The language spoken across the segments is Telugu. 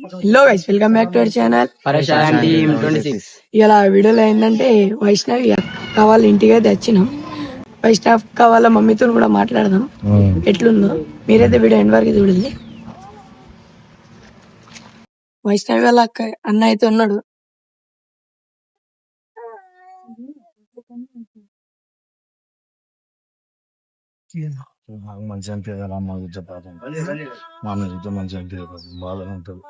Hello guys, welcome back to our channel పరేషాన్ టీమ్ 26. ఇలా వీడియోలో ఏంటంటే వైష్ణవి అక్క వాళ్ళ ఇంటికి అయితే వచ్చినాం. వైష్ణవ్ అక్క వాళ్ళ మమ్మీతో కూడా మాట్లాడదాం ఎట్లుందో. మీరైతే వీడియో ఎండ్ వరకు చూడండి. వైష్ణవి వాళ్ళ అక్క అన్న అయితే ఉన్నాడు. మంచి అనిపించాలి అమ్మ చెప్పాలి మా మీద చూస్తే మంచి అనిపించదు బాధగా ఉంటుంది.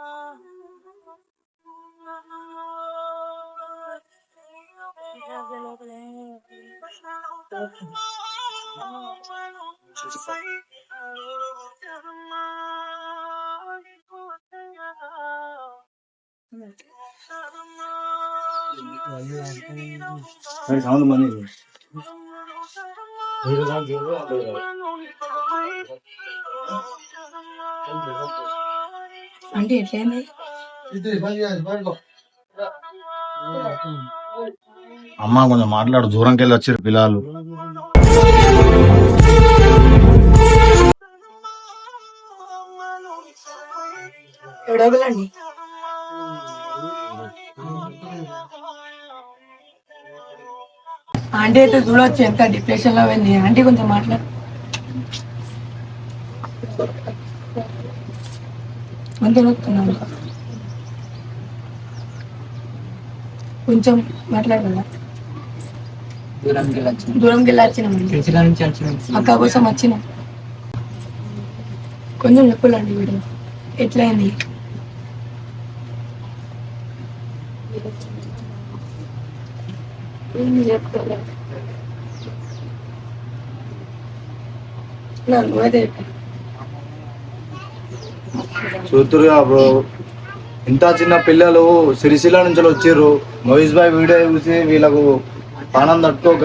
సౌండ్ మనీ అంటే ఎట్లయింది? అమ్మ కొంచెం మాట్లాడు, దూరంకి వెళ్ళి వచ్చారు పిల్లలు. ఎడగలండి. ఆంటీ అయితే చూడవచ్చు ఎంత డిప్రెషన్ లో పోయింది. ఆంటీ కొంచెం మాట్లాడు, కొంచెం మాట్లాడదా? దూరంకి వెళ్ళి వచ్చినాం, అక్క కోసం వచ్చినాం. కొంచెం చెప్పులండి వీడియో ఎట్లయింది. చూతురుగా బ్రో, ఇంత చిన్న పిల్లలు సిరిసిల్ల నుంచి వచ్చిర్రు. మహేష్ భాయ్ వీడియో చూసి వీళ్ళకు ప్రాణం తట్టుకోక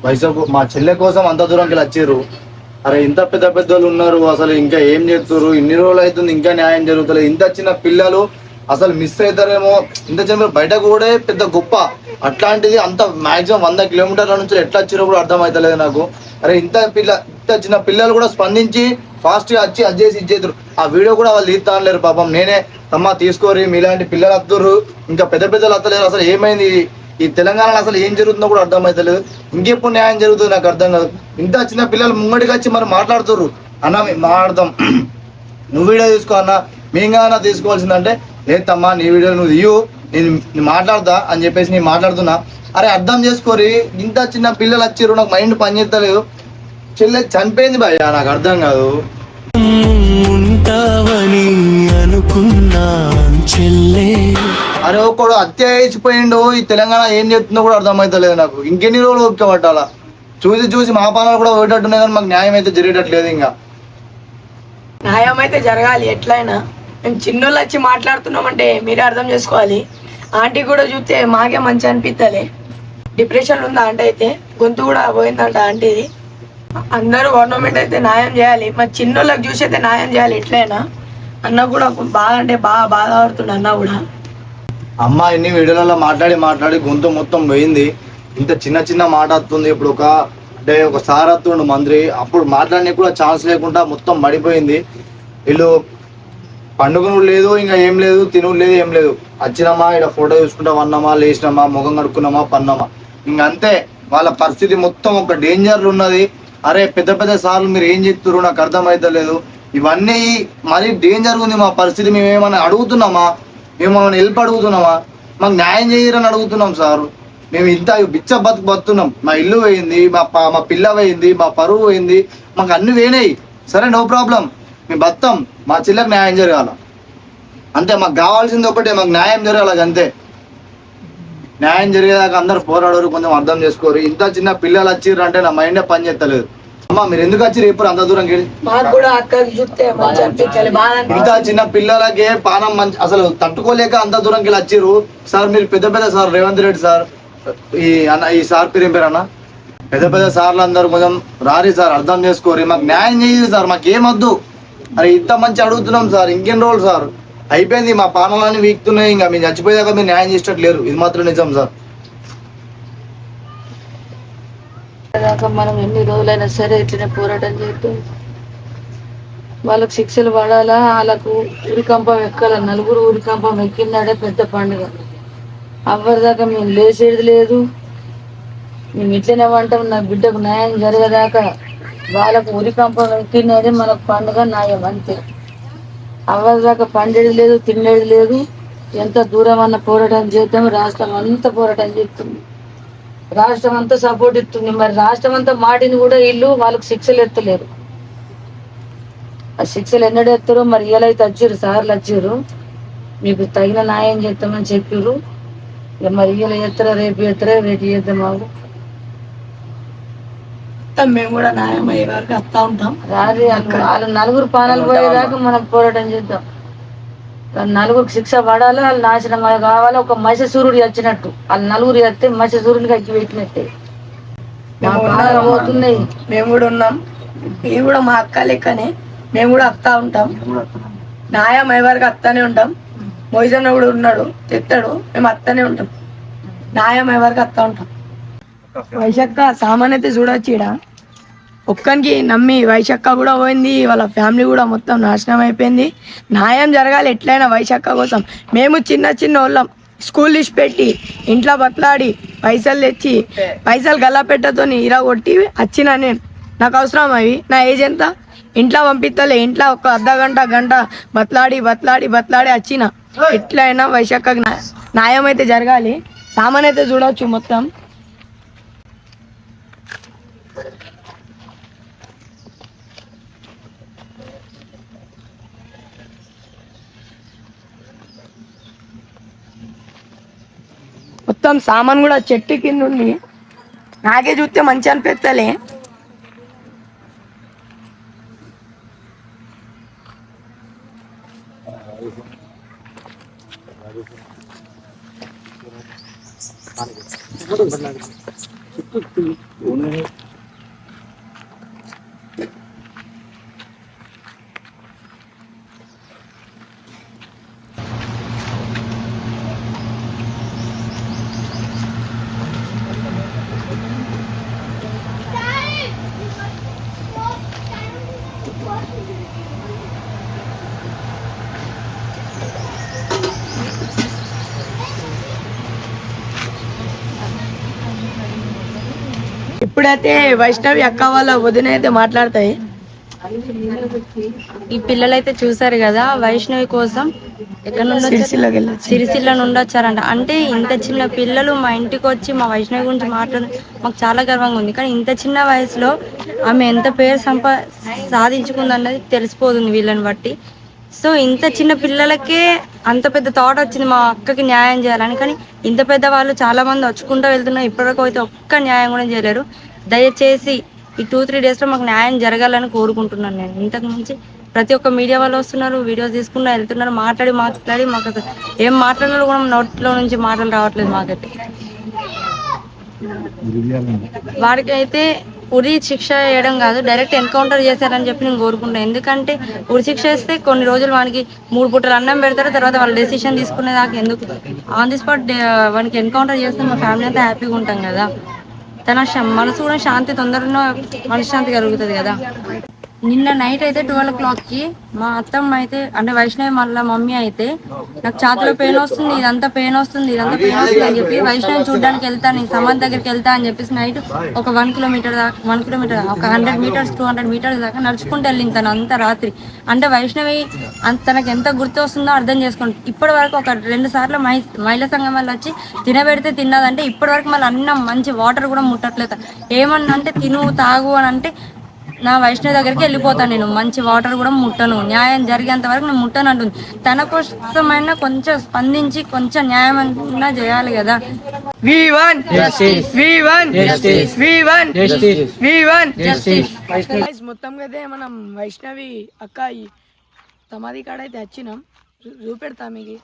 వయసు మా చెల్లె కోసం అంత దూరంకి వెళ్ళి వచ్చిర్రు. అరే ఇంత పెద్ద పెద్దలు ఉన్నారు, అసలు ఇంకా ఏం చేస్తున్నారు? ఇన్ని రోజులు అవుతుంది ఇంకా న్యాయం జరుగుతలేదు. ఇంత చిన్న పిల్లలు అసలు మిస్ అవుతారేమో. ఇంత చిన్న బయటకు కూడా పెద్ద గొప్ప, అట్లాంటిది అంత మాక్సిమం 100 కిలోమీటర్ల నుంచి ఎట్లా వచ్చిరో కూడా అర్థం అవుతలేదు నాకు. అరే ఇంత చిన్న పిల్లలు కూడా స్పందించి ఫాస్ట్ గా వచ్చి అది చేసి ఇచ్చేద్దరు. ఆ వీడియో కూడా వాళ్ళు తీస్తానలేరు పాపం. నేనే అమ్మ తీసుకోరి, మీలాంటి పిల్లలు వస్తుర్రు, ఇంకా పెద్ద పెద్దలు వస్తలేరు. అసలు ఏమైంది ఈ తెలంగాణలో, అసలు ఏం జరుగుతుందో కూడా అర్థం అవుతలేదు. ఇంకెప్పుడు న్యాయం జరుగుతుంది నాకు అర్థం కాదు. ఇంత చిన్న పిల్లలు ముంగడికి వచ్చి మరి మాట్లాడుతుర్రు. అన్న మాట్లాడదాం, నువ్వు వీడియో తీసుకో అన్న, మేము కాదన్నా తీసుకోవాల్సిందంటే లేదమ్మా నీ వీడియో నువ్వు తీయు, నేను మాట్లాడతా అని చెప్పేసి నేను మాట్లాడుతున్నా. అరే అర్థం చేసుకోరి, ఇంత చిన్న పిల్లలు వచ్చిర్రు, నాకు మైండ్ పని చేస్తలేదు. చెల్లె చనిపోయింది భయ్యా, నాకు అర్థం కాదు. అరే ఒకడు హత్య వేసిపోయిండు. ఈ తెలంగాణ ఏం చేస్తుందో కూడా అర్థం అవుతలేదు నాకు. ఇంకెన్ని రోజులు ఓపిక పట్టాలా? చూసి మా పాలన కూడా పోయేటట్టున్నాయి, కానీ మాకు న్యాయం అయితే జరిగేటట్లేదు. ఇంకా న్యాయం అయితే జరగాలి ఎట్లయినా. మేము చిన్నోళ్ళు వచ్చి మాట్లాడుతున్నామంటే మీరే అర్థం చేసుకోవాలి. ఆంటీ కూడా చూస్తే మాకే మంచి అనిపిస్తుంది. డిప్రెషన్ ఉందా అంటే అయితే గొంతు కూడా పోయిందంట ఆంటీది. అందరూ గవర్నమెంట్ అయితే న్యాయం చేయాలి. మరి చిన్నోళ్ళకి చూసి అయితే న్యాయం చేయాలి ఎట్లయినా. అన్న కూడా బాగా అంటే బాగా బాధపడుతుంది. అన్న కూడా అమ్మ ఇన్ని వీడియోలలో మాట్లాడి గొంతు మొత్తం పోయింది. ఇంత చిన్న మాట వస్తుంది. ఇప్పుడు ఒక సార్ వస్తుండు మంత్రి, అప్పుడు మాట్లాడడానికి కూడా ఛాన్స్ లేకుండా మొత్తం పడిపోయింది. వీళ్ళు పండుగను లేదు, ఇంకా ఏం లేదు, తినుడు లేదు, ఏం లేదు. వచ్చినామా ఇక్కడ ఫోటో చూసుకుంటా వన్నామా, లేచినామా, ముఖం కడుక్కున్నామా, పన్నామా, ఇంకంతే. వాళ్ళ పరిస్థితి మొత్తం ఒక డేంజర్లు ఉన్నది. అరే పెద్ద పెద్ద సార్లు మీరు ఏం చెప్తున్నారు నాకు అర్థమైతలేదు. ఇవన్నీ మరీ డేంజర్ ఉంది మా పరిస్థితి. మేము ఏమన్నా అడుగుతున్నామా? మేమేమన్నా హెల్ప్ అడుగుతున్నామా? మాకు న్యాయం చేయరని అడుగుతున్నాం సార్. మేము ఇంత బిచ్చ బతుకుతున్నాం. మా ఇల్లు పోయింది, మా పిల్ల పోయింది, మా పరువు పోయింది, మాకు అన్ని పోయినాయి. సరే నో ప్రాబ్లం, మేము బతాం. మా చెల్లెకి న్యాయం జరగాల అంతే. మాకు కావాల్సింది ఒకటే, మాకు న్యాయం జరగాలి అంతే. న్యాయం జరిగేదాకా అందరు పోరాడరు, కొంచెం అర్థం చేసుకోరు. ఇంత చిన్న పిల్లలు వచ్చిర్రు అంటే నా మైండే పని చేస్తలేదు. అమ్మ మీరు ఎందుకు వచ్చిర్రు ఇప్పుడు అంత దూరం? ఇంత చిన్న పిల్లలకే పానం మంచి అసలు తట్టుకోలేక అంత దూరంకి వెళ్ళి వచ్చిర్రు. సార్ మీరు పెద్ద పెద్ద సార్, రేవంత్ రెడ్డి సార్, ఈ సార్ పేరు ఏం పేరు అన్న, పెద్ద పెద్ద సార్లు అందరూ కొంచెం రారి సార్, అర్థం చేసుకోరు. మాకు న్యాయం చేయండి సార్, మాకేమొద్దు. అరే ఇంత మంచి అడుగుతున్నాం సార్, ఇంకెన్ని రోజులు సార్? అయిపోయింది, మా పాలనలన్నీ వీక్తున్నాయి. ఇంకా మీరు చచ్చిపోయాక మీరు న్యాయం చేసేటట్లేరు. ఇది మాత్రం నిజం సార్. మనం ఎన్ని రోజులైనా సరే ఇట్లనే పోరాటం చేస్తూ వాళ్ళకి శిక్షలు పడాలా, వాళ్ళకు ఉరికంపం ఎక్కాల. నలుగురు ఉరికంపం ఎక్కిందాడే పెద్ద పండుగ. అవ్వరిదాకా మేము లేచేది లేదు, మేము ఇట్లనే అంటాం. నా బిడ్డకు న్యాయం జరగదాకా వాళ్ళకు ఉరికంపం ఎక్కినదే మనకు పండుగ న్యాయం అంతే. అవ్వరిదాకా పండేది లేదు, తినేది లేదు. ఎంత దూరం అన్న పోరాటం చేద్దాం. రాష్ట్రం అంతా పోరాటం చేస్తుంది, రాష్ట్రం అంతా సపోర్ట్ ఇస్తుంది. మరి రాష్ట్రం అంతా మాటిని కూడా వీళ్ళు వాళ్ళకి శిక్షలు ఎత్తలేరు. ఆ శిక్షలు ఎన్నడూ ఎత్తారో మరి. ఇలాగైతే వచ్చారు, సార్లు వచ్చారు, మీకు తగిన న్యాయం చేస్తామని చెప్పారు. ఇక మరి ఇలా ఎత్తరా, రేపు ఎత్తరా, రేపు చేద్దాం. మాకు మేము కూడా న్యాయం అయ్యే వరకు వస్తా ఉంటాం. రారి వాళ్ళు నలుగురు పానాలు పోయేదాకా మనం పోరాటం చేద్దాం. నలుగురికి శిక్ష పడాలి, వాళ్ళు నాశనం కావాలి. ఒక మత్స్యసూర్యుడు వచ్చినట్టు వాళ్ళు నలుగురు చేస్తే మత్స్యసూర్యునికి అక్కి పెట్టినట్టే. పోతున్నాయి. మేము కూడా ఉన్నాం, మేము కూడా మా అక్క లెక్కనే మేము కూడా వస్తా ఉంటాం. న్యాయం అయ్యే వరకు వస్తానే ఉంటాం. మొయిజన్న కూడా ఉన్నాడు, తెస్తాడు, మేము వస్తానే ఉంటాం. న్యాయం అయ్యే వరకు వస్తా ఉంటాం. వైశక్క సామాన్యత చూడొచ్చు. ఈడ ఒక్కనికి నమ్మి వైశక్క కూడా పోయింది, వాళ్ళ ఫ్యామిలీ కూడా మొత్తం నాశనం అయిపోయింది. న్యాయం జరగాలి ఎట్లయినా వైశక్క కోసం. మేము చిన్న చిన్న వాళ్ళం, స్కూల్ లిస్ట్ పెట్టి ఇంట్లో బతలాడి పైసలు తెచ్చి పైసలు గల్లాపెట్టతో ఇరా కొట్టి వచ్చిన నేను. నాకు అవసరం అవి, నా ఏజ్ ఎంత, ఇంట్లో పంపిస్తలే. ఇంట్లో ఒక అర్ధ గంట బతలాడి వచ్చిన. ఎట్లయినా వైశక్కకి న్యాయం అయితే జరగాలి. సామాన్ అయితే చూడవచ్చు మొత్తం. మొత్తం సామాన్ కూడా చెట్టు కింద ఉంది. నాకే చూస్తే మంచి అనిపిస్తలే. ఇప్పుడైతే వైష్ణవి అక్క వాళ్ళ వదిన అయితే మాట్లాడతాయి. ఈ పిల్లలైతే చూసారు కదా, వైష్ణవి కోసం ఎక్కడ నుండి సిరిసిల్ల నుండి వచ్చారంట. అంటే ఇంత చిన్న పిల్లలు మా ఇంటికి వచ్చి మా వైష్ణవి గురించి మాట్లాడు మాకు చాలా గర్వంగా ఉంది. కానీ ఇంత చిన్న వయసులో ఆమె ఎంత పేరు సాధించుకుందన్నది తెలిసిపోతుంది వీళ్ళని బట్టి. సో ఇంత చిన్న పిల్లలకే అంత పెద్ద థాట్ వచ్చింది మా అక్కకి న్యాయం చేయాలని. కానీ ఇంత పెద్ద వాళ్ళు చాలా మంది వచ్చుకుంటూ వెళ్తున్నారు, ఇప్పటివరకు అయితే ఒక్క న్యాయం కూడా చేయలేరు. దయచేసి ఈ 2-3 డేస్లో మాకు న్యాయం జరగాలని కోరుకుంటున్నాను నేను. ఇంతకు మించి ప్రతి ఒక్క మీడియా వాళ్ళు వస్తున్నారు, వీడియోస్ తీసుకున్నా వెళ్తున్నారు, మాట్లాడి మాకు అసలు ఏం మాట్లాడాలో కూడా నోట్లో నుంచి మాటలు రావట్లేదు మాకైతే. వాడికి అయితే ఉరి శిక్ష వేయడం కాదు, డైరెక్ట్ ఎన్కౌంటర్ చేశారని చెప్పి నేను కోరుకుంటాను. ఎందుకంటే ఉరి శిక్ష వేస్తే కొన్ని రోజులు వానికి 3 పూటలు అన్నం పెడతారు, తర్వాత వాళ్ళు డెసిషన్ తీసుకునేదాకా ఎందుకు. ఆన్ ది స్పాట్ వానికి ఎన్కౌంటర్ చేస్తే మా ఫ్యామిలీ అంతా హ్యాపీగా ఉంటాం కదా. తన మనసు కూడా శాంతి, తొందరగా మనశ్శాంతి కలుగుతుంది కదా. నిన్న నైట్ అయితే 12 o'clockకి మా అత్తమ్మ అయితే అంటే వైష్ణవి మళ్ళీ మమ్మీ అయితే నాకు ఛాతీలో పెయిన్ వస్తుంది, ఇదంతా పెయిన్ వస్తుంది అని చెప్పి వైష్ణవి చూడడానికి వెళ్తాను, నేను సమాన్ దగ్గరికి వెళ్తా అని చెప్పేసి నైట్ ఒక 1 కిలోమీటర్ దాకా ఒక 100 meters 200 meters దాకా నడుచుకుంటూ వెళ్ళింది తను అంత రాత్రి. అంటే వైష్ణవి తనకు ఎంత గుర్తు వస్తుందో అర్థం చేసుకోండి. ఇప్పటి వరకు ఒక 2 సార్లు మహిళా సంఘం వల్ల వచ్చి తినబెడితే తిన్నదంటే ఇప్పటి వరకు మళ్ళీ అన్నం మంచి వాటర్ కూడా ముట్టట్లేదు. ఏమన్నా అంటే తిను తాగు అని అంటే నా వైష్ణవి దగ్గరికి వెళ్ళిపోతాను నేను, మంచి వాటర్ కూడా ముట్టను, న్యాయం జరిగేంత వరకు నేను ముట్టను అంటుంది. తన కోసమైనా కొంచెం స్పందించి కొంచెం న్యాయం అన్నా చేయాలి కదా. మొత్తం అయితే మనం వైష్ణవి అక్క సమాధి కాడ అయితే వచ్చినాం, చూపెడతా మీకు.